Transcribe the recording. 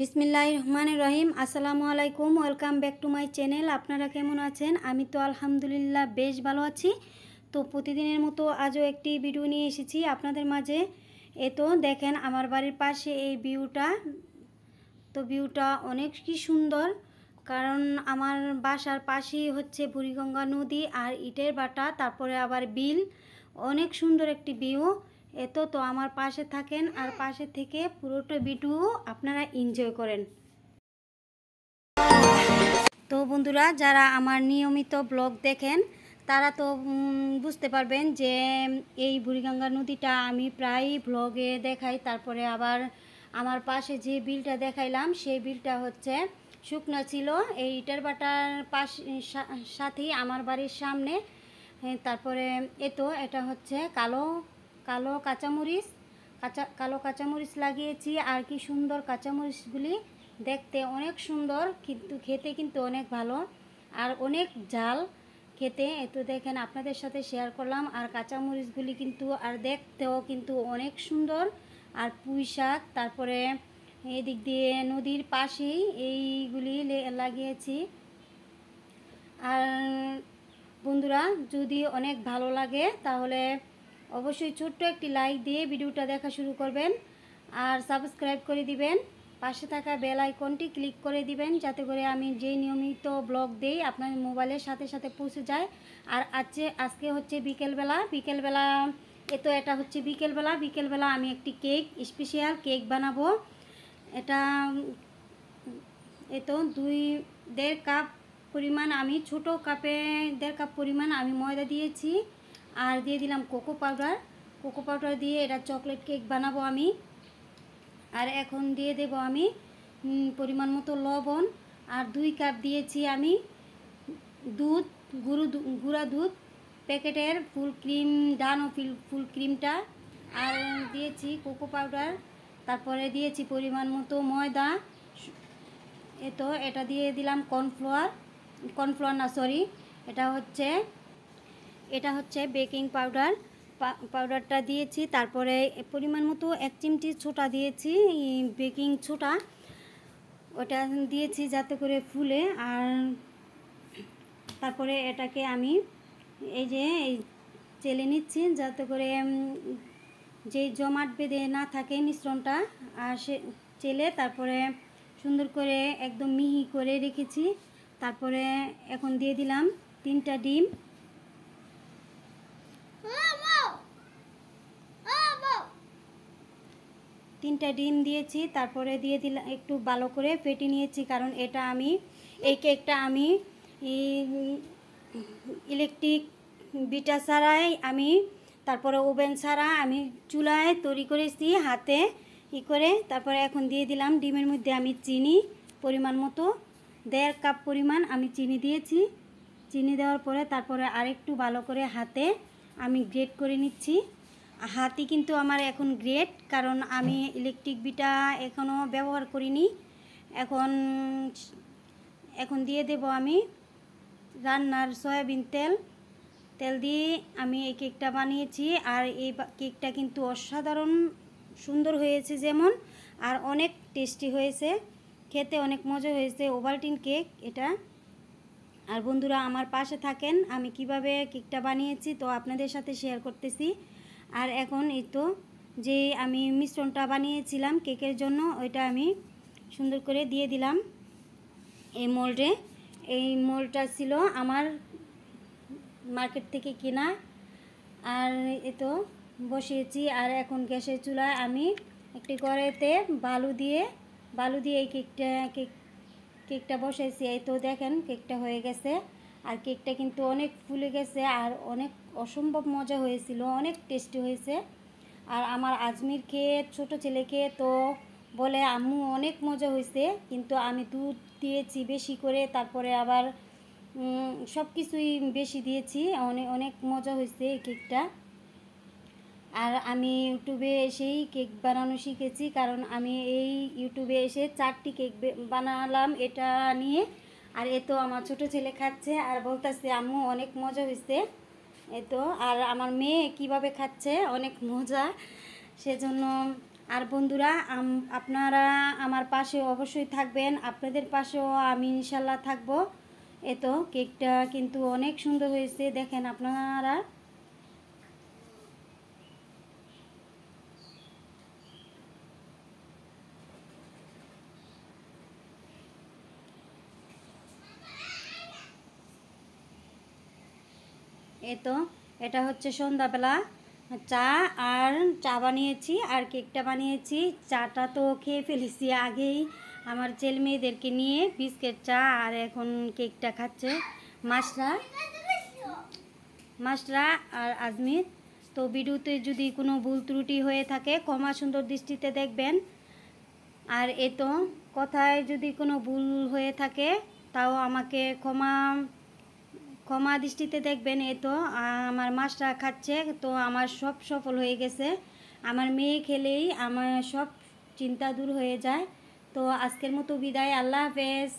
বিসমিল্লাহির রহমানির রহিম। আসসালামু আলাইকুম, welcome back to my channel. আপনারা কেমন আছেন? আমি তো আলহামদুলিল্লাহ বেশ ভালো আছি। তো প্রতিদিনের মতো আজও একটি ভিডিও নিয়ে এসেছি আপনাদের মাঝে। তো দেখেন আমার বাড়ির পাশে এই ভিউটা। তো ভিউটা অনেক কি সুন্দর, কারণ আমার বাসার পাশেই হচ্ছে বুড়িগঙ্গা নদী আর ইটের ভাটা, তারপরে আবার বিল। অনেক সুন্দর একটি ভিউ। তো আমার পাশে থাকেন আর পাশে থেকে পুরোটা ভিডিও আপনারা এনজয় করেন। তো বন্ধুরা, যারা আমার নিয়মিত ব্লগ দেখেন তারা তো বুঝতে পারবেন যে এই বুড়িগঙ্গা নদীটা আমি প্রায় ব্লগে দেখাই। তারপরে আবার আমার পাশে যে বিলটা দেখাইলাম সেই বিলটা হচ্ছে শুকনো ছিল। এই ইটার ভাটার সাথেই আমার বাড়ির সামনে। তারপরে এটা হচ্ছে কালো কালো কাঁচামরিচ, কালো কাঁচামরিচ লাগিয়েছি। আর কি সুন্দর কাঁচামরিচগুলি, দেখতে অনেক সুন্দর, কিন্তু খেতে কিন্তু অনেক ভালো আর অনেক ঝাল খেতে। দেখেন আপনাদের সাথে শেয়ার করলাম। আর কাঁচামরিচগুলি কিন্তু আর দেখতেও কিন্তু অনেক সুন্দর। আর পুঁই শাক, তারপরে এদিক দিয়ে নদীর পাশেই এইগুলি লাগিয়েছি। আর বন্ধুরা, যদি অনেক ভালো লাগে তাহলে অবশ্যই ছোট্ট একটি লাইক দিয়ে ভিডিওটা দেখা শুরু করবেন আর সাবস্ক্রাইব করে দিবেন। পাশে থাকা বেল আইকনটি ক্লিক করে দিবেন, যাতে করে আমি যেই নিয়মিত ব্লগ দেই আপনার মোবাইলের সাথে সাথে পৌঁছে যায়। আর আজকে হচ্ছে বিকেলবেলা। এটা হচ্ছে বিকেলবেলা আমি একটি স্পেশাল কেক বানাবো। এটা 1.5 কাপ পরিমাণ, আমি ছোটো কাপে 1.5 কাপ পরিমাণ আমি ময়দা দিয়েছি। আর দিয়ে দিলাম কোকো পাউডার দিয়ে এটা চকলেট কেক বানাবো আমি। আর এখন দিয়ে দেব আমি পরিমাণ মতো লবণ। আর 2 কাপ দিয়েছি আমি দুধ, গুঁড়া দুধ, প্যাকেটের ফুল ক্রিম, ডানো ফুল ক্রিমটা। আর দিয়েছি কোকো পাউডার, তারপরে দিয়েছি পরিমাণ মতো ময়দা। এটা দিয়ে দিলাম কর্নফ্লাওয়ার না, সরি, এটা হচ্ছে বেকিং পাউডারটা দিয়েছি। তারপরে পরিমাণ মতো 1 চিমটি ছোটা দিয়েছি, বেকিং ছোটা, ওটা দিয়েছি যাতে করে ফুলে। আর তারপরে এটাকে আমি এই চেলে নিচ্ছি, যাতে করে যে জমাট বেঁধে না থাকে মিশ্রণটা। আর সে চেলে তারপরে সুন্দর করে একদম মিহি করে রেখেছি। তারপরে এখন দিয়ে দিলাম 3টা ডিম। দিয়েছি। তারপরে দিয়ে দিলাম, একটু ভালো করে ফেটে নিয়েছি, কারণ এই কেকটা আমি ইলেকট্রিক বিটা ছাড়াই তারপরে ওভেন ছাড়া আমি চুলায় তৈরি করেছি হাতে করে। তারপরে এখন দিয়ে দিলাম ডিমের মধ্যে আমি চিনি পরিমাণ মতো 1.5 কাপ পরিমাণ আমি চিনি দিয়েছি। চিনি দেওয়ার পরে তারপরে আরেকটু ভালো করে হাতে আমি গ্রেট করে নিচ্ছি। হাতই কিন্তু আমার এখন গ্রেট, কারণ আমি ইলেকট্রিক বিটা এখনও ব্যবহার করিনি। এখন দিয়ে দেব আমি রান্নার সয়াবিন তেল দিয়ে আমি এই কেকটা বানিয়েছি। আর এই কেকটা কিন্তু অসাধারণ সুন্দর হয়েছে যেমন, আর অনেক টেস্টি হয়েছে, খেতে অনেক মজা হয়েছে। ওভালটিন কেক এটা। আর বন্ধুরা, আমার পাশে থাকেন, আমি কিভাবে কেকটা বানিয়েছি তো আপনাদের সাথে শেয়ার করতেছি। আর এখন যে আমি মিশ্রণটা বানিয়েছিলাম কেকের জন্য, ওইটা আমি সুন্দর করে দিয়ে দিলাম এই মোল্ডে। এই মোল্ডটা ছিল আমার মার্কেট থেকে কেনা। আর বসিয়েছি। আর এখন গ্যাসের চুলায় আমি একটি কড়াইতে বালু দিয়ে এই কেকটা বসাইছি। দেখেন কেকটা হয়ে গেছে। আর কেকটা কিন্তু অনেক ফুলে গেছে আর অনেক অসম্ভব মজা হয়েছিল, অনেক টেস্টি হয়েছে। আর আমার আজমির খেয়ে, ছোটো ছেলে খেয়ে তো বলে আম্মু অনেক মজা হয়েছে, কিন্তু আমি দুধ দিয়েছি বেশি করে, তারপরে আবার সব কিছুই বেশি দিয়েছি। অনেক মজা হয়েছে এই কেকটা। আর আমি ইউটিউবে এসেই কেক বানানো শিখেছি, কারণ আমি এই ইউটিউবে এসে 4টি কেক বানালাম এটা নিয়ে। আর আমার ছোটো ছেলে খাচ্ছে আর বলতেছে আম্মু অনেক মজা হয়েছে। আর আমার মেয়ে কিভাবে খাচ্ছে, অনেক মজা। সেজন্য আর বন্ধুরা আপনারা আমার পাশে অবশ্যই থাকবেন, আপনাদের পাশেও আমি ইনশাল্লাহ থাকবো। এ তো কেকটা কিন্তু অনেক সুন্দর হয়েছে, দেখেন আপনারা। এই তো এটা হচ্ছে সন্ধ্যাবেলা চা, আর চা বানিয়েছি আর কেকটা বানিয়েছি। চাটা তো খেয়ে ফেলেছি আগেই আমার ছেলে মেয়েদেরকে নিয়ে, বিস্কিট চা, আর এখন কেকটা খাচ্ছে মাসরা মাসরা আর আজমির। তো ভিডিওতে যদি কোনো ভুল ত্রুটি হয়ে থাকে ক্ষমা সুন্দর দৃষ্টিতে দেখবেন। আর এ তো কথায় যদি কোনো ভুল হয়ে থাকে তাও আমাকে ক্ষমা দৃষ্টিতে দেখবেন। এ তো আমার মাছটা খাচ্ছে, তো আমার সব সফল হয়ে গেছে। আমার মেয়ে খেলেই আমার সব চিন্তা দূর হয়ে যায়। তো আজকের মতো বিদায়, আল্লাহ হাফেজ।